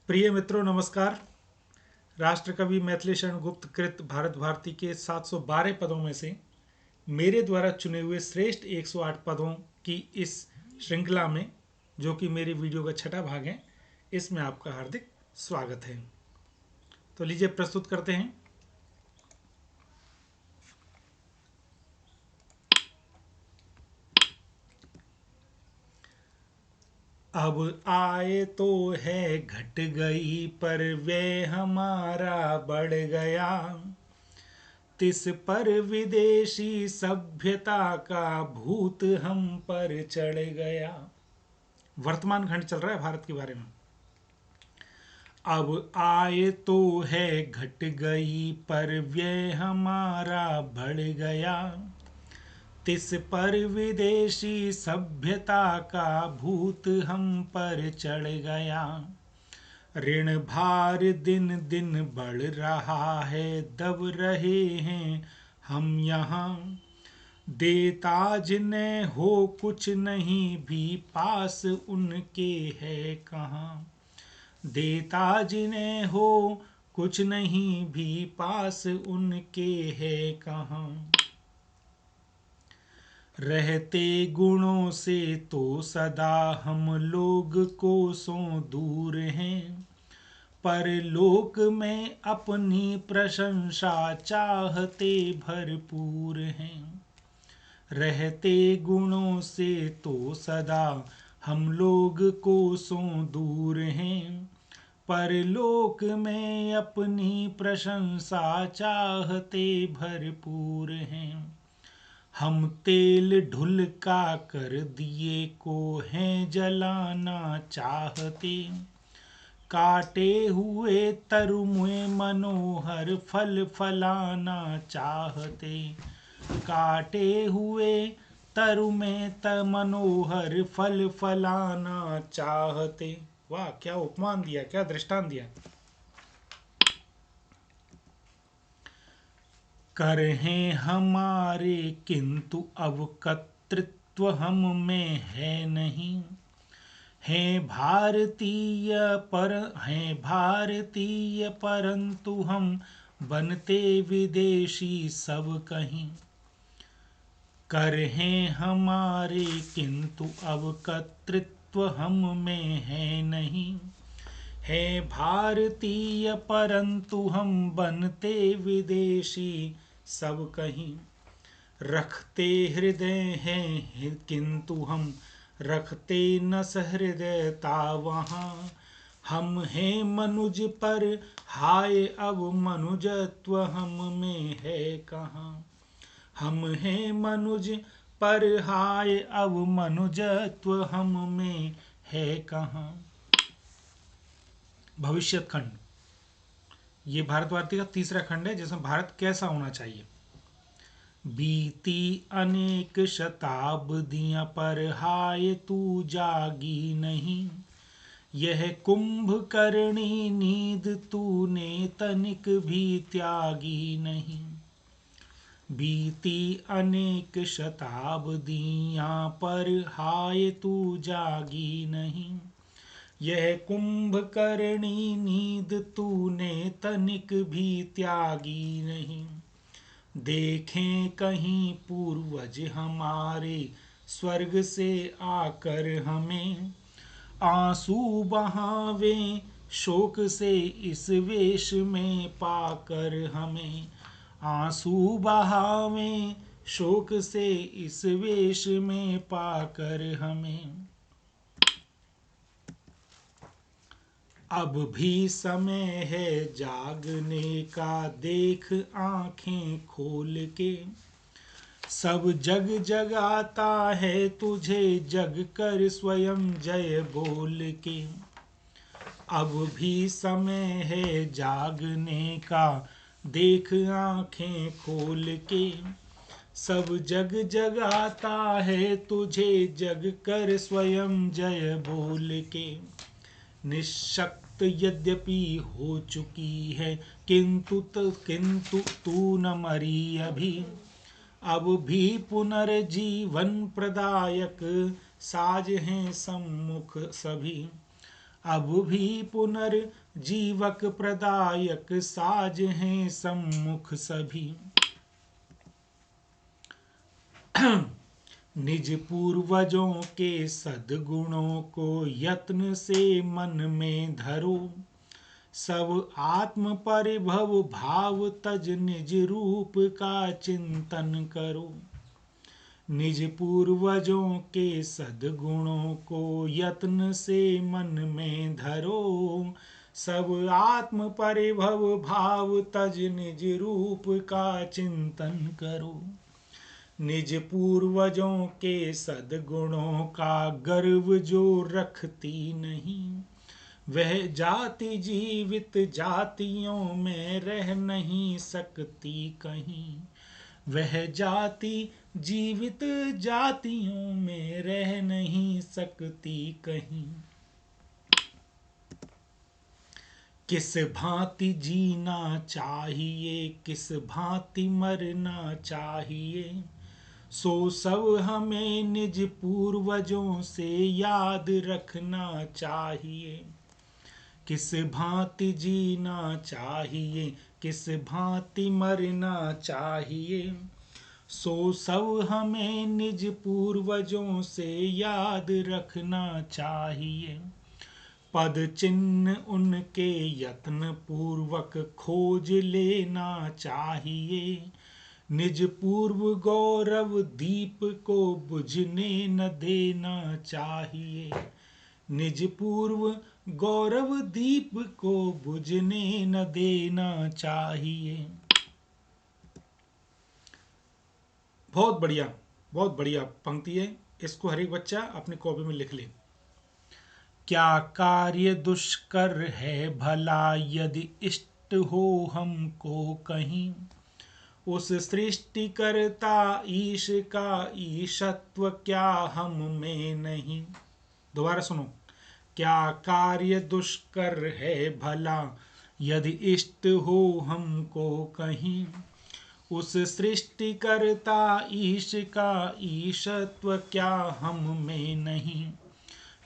प्रिय मित्रों नमस्कार। राष्ट्रकवि मैथिली शरण गुप्त कृत भारत भारती के 712 पदों में से मेरे द्वारा चुने हुए श्रेष्ठ 108 पदों की इस श्रृंखला में, जो कि मेरी वीडियो का छठा भाग है, इसमें आपका हार्दिक स्वागत है। तो लीजिए प्रस्तुत करते हैं। अब आए तो है घट गई, पर व्यय हमारा बढ़ गया। तिस पर विदेशी सभ्यता का भूत हम पर चढ़ गया। वर्तमान खंड चल रहा है भारत के बारे में। अब आए तो है घट गई, पर व्यय हमारा बढ़ गया। तिस पर विदेशी सभ्यता का भूत हम पर चढ़ गया। ऋण भार दिन दिन बढ़ रहा है, दब रहे हैं हम यहाँ। देता जिन्हें हो कुछ नहीं भी, पास उनके है कहाँ। देता जिन्हें हो कुछ नहीं भी, पास उनके है कहाँ। रहते गुणों से तो सदा हम लोग कोसों दूर हैं, पर लोक में अपनी प्रशंसा चाहते भरपूर हैं। रहते गुणों से तो सदा हम लोग कोसों दूर हैं, पर लोक में अपनी प्रशंसा चाहते भरपूर हैं। हम तेल ढुलका कर दिए को हैं जलाना चाहते। काटे हुए तरुए मनोहर फल फलाना चाहते। काटे हुए तरु में मनोहर फल फलाना चाहते। वाह, क्या उपमान दिया, क्या दृष्टांत दिया। कर हैं हमारे किंतु अब कर्तृत्व हम में है नहीं। हैं भारतीय परंतु हम बनते विदेशी सब कहीं। कर हैं हमारे किंतु अब कर्तृत्व हम में है नहीं। है भारतीय परंतु हम बनते विदेशी सब कहीं। रखते हृदय हैं किंतु हम रखते न सहृदयता वहाँ। हम हैं मनुज पर हाय अब मनुजत्व हम में है कहाँ। हम हैं मनुज पर हाय अब मनुजत्व हम में है कहाँ। भविष्यत खंड, ये भारत भारती का तीसरा खंड है, जिसमें भारत कैसा होना चाहिए। बीती अनेक शताब्दियां पर हाय तू जागी नहीं। यह कुंभकर्णी नींद तूने तनिक भी त्यागी नहीं। बीती अनेक शताब्दियां पर हाय तू जागी नहीं। यह कुंभकर्णी नींद तूने तनिक भी त्यागी नहीं। देखें कहीं पूर्वज हमारे स्वर्ग से आकर हमें। आंसू बहावे शोक से इस वेश में पाकर हमें। आंसू बहावे शोक से इस वेश में पाकर हमें। अब भी समय है जागने का, देख आंखें खोल के। सब जग जगाता है तुझे, जग कर स्वयं जय बोल के। अब भी समय है जागने का, देख आंखें खोल के। सब जग जगाता है तुझे, जग कर स्वयं जय बोल के। निशक्त यद्यपि हो चुकी है, किंतु तू न मरी अभी। अब भी पुनर्जीवन प्रदायक साज हैं सम्मुख सभी। अब भी पुनर्जीवक प्रदायक साज हैं सम्मुख सभी। निज पूर्वजों के सद्गुणों को यत्न से मन में धरो, सब आत्म परिभव भाव तज निज रूप का चिंतन करो। निज पूर्वजों के सद्गुणों को यत्न से मन में धरो, सब आत्म परिभव भाव तज निज रूप का चिंतन करो। निज पूर्वजों के सद्गुणों का गर्व जो रखती नहीं, वह जाति जीवित जातियों में रह नहीं सकती कहीं। वह जाति जीवित जातियों में रह नहीं सकती कहीं। किस भांति जीना चाहिए, किस भांति मरना चाहिए, सो सब हमें निज पूर्वजों से याद रखना चाहिए। किस भांति जीना चाहिए, किस भांति मरना चाहिए, सो सब हमें निज पूर्वजों से याद रखना चाहिए। पद चिन्ह उनके यत्न पूर्वक खोज लेना चाहिए। निज पूर्व गौरव दीप को बुझने न देना चाहिए। निज पूर्व गौरव दीप को बुझने न देना चाहिए। बहुत बढ़िया, बहुत बढ़िया पंक्ति है। इसको हर एक बच्चा अपनी कॉपी में लिख ले। क्या कार्य दुष्कर है भला यदि इष्ट हो हमको कहीं, उस सृष्टिकर्ता ईश का ईशत्व क्या हम में नहीं। दोबारा सुनो। क्या कार्य दुष्कर है भला यदि इष्ट हो हमको कहीं, उस सृष्टिकर्ता ईश का ईशत्व क्या हम में नहीं।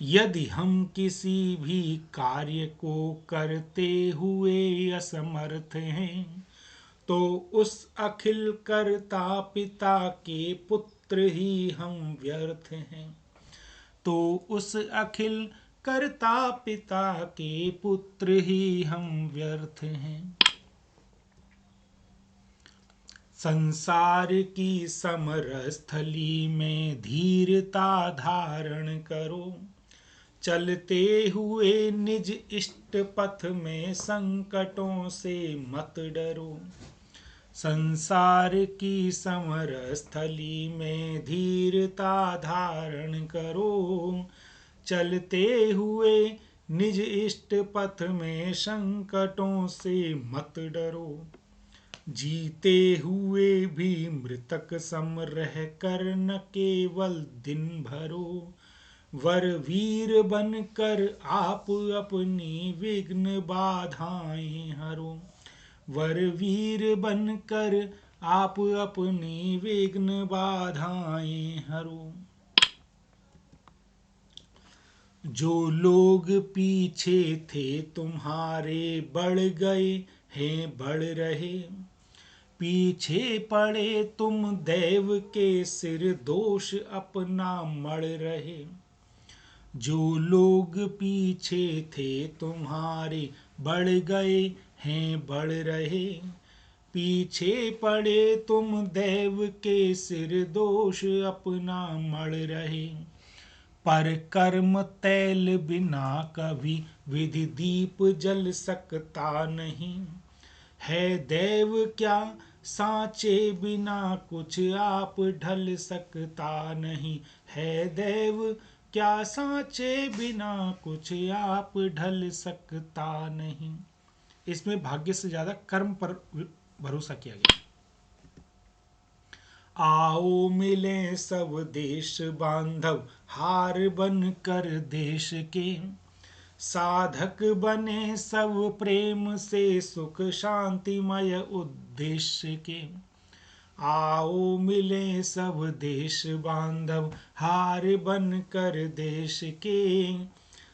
यदि हम किसी भी कार्य को करते हुए असमर्थ हैं, तो उस अखिल कर्ता पिता के पुत्र ही हम व्यर्थ हैं। तो उस अखिल कर्ता पिता के पुत्र ही हम व्यर्थ हैं। संसार की समरस्थली में धीरता धारण करो, चलते हुए निज इष्ट पथ में संकटों से मत डरो। संसार की समरस्थली में धीरता धारण करो, चलते हुए निज इष्ट पथ में संकटों से मत डरो। जीते हुए भी मृतक सम रह कर न केवल दिन भरो, वर वीर बनकर आप अपनी विघ्न बाधाएं हरो। वर वीर बनकर आप अपनी विघ्न बाधाएं हरो। जो लोग पीछे थे तुम्हारे बढ़ गए हैं बढ़ रहे, पीछे पड़े तुम देव के सिर दोष अपना मढ़ रहे। जो लोग पीछे थे तुम्हारे बढ़ गए हैं बढ़ रहे, पीछे पड़े तुम देव के सिर दोष अपना मढ़ रहे। पर कर्म तैल बिना कभी विधि दीप जल सकता नहीं, है देव क्या सांचे बिना कुछ आप ढल सकता नहीं। है देव क्या सांचे बिना कुछ आप ढल सकता नहीं। इसमें भाग्य से ज्यादा कर्म पर भरोसा किया गया। आओ मिले सब देश बांधव हार बन कर देश के, साधक बने सब प्रेम से सुख शांतिमय उद्देश्य के। आओ मिले सब देश बांधव हार बन कर देश के,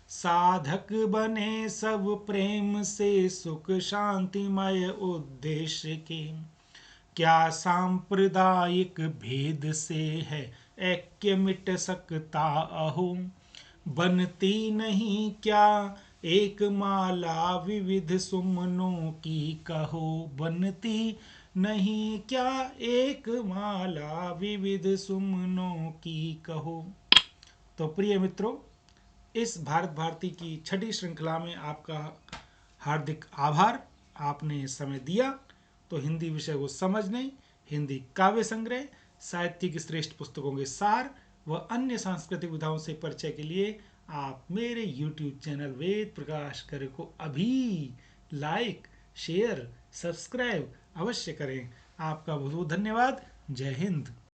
साधक बने सब प्रेम से सुख शांतिमय उद्देश्य के। क्या सांप्रदायिक भेद से है ऐक्य मिट सकता अहो। बनती नहीं क्या एक माला विविध सुमनों की कहो। बनती नहीं क्या एक माला विविध सुमनों की कहो। तो प्रिय मित्रों, इस भारत भारती की छठी श्रृंखला में आपका हार्दिक आभार। आपने समय दिया। तो हिंदी विषय को समझने, हिंदी काव्य संग्रह, साहित्य की श्रेष्ठ पुस्तकों के सार व अन्य सांस्कृतिक विधाओं से परिचय के लिए आप मेरे YouTube चैनल वेद प्रकाश करे को अभी लाइक, शेयर, सब्सक्राइब अवश्य करें। आपका बहुत बहुत धन्यवाद। जय हिंद।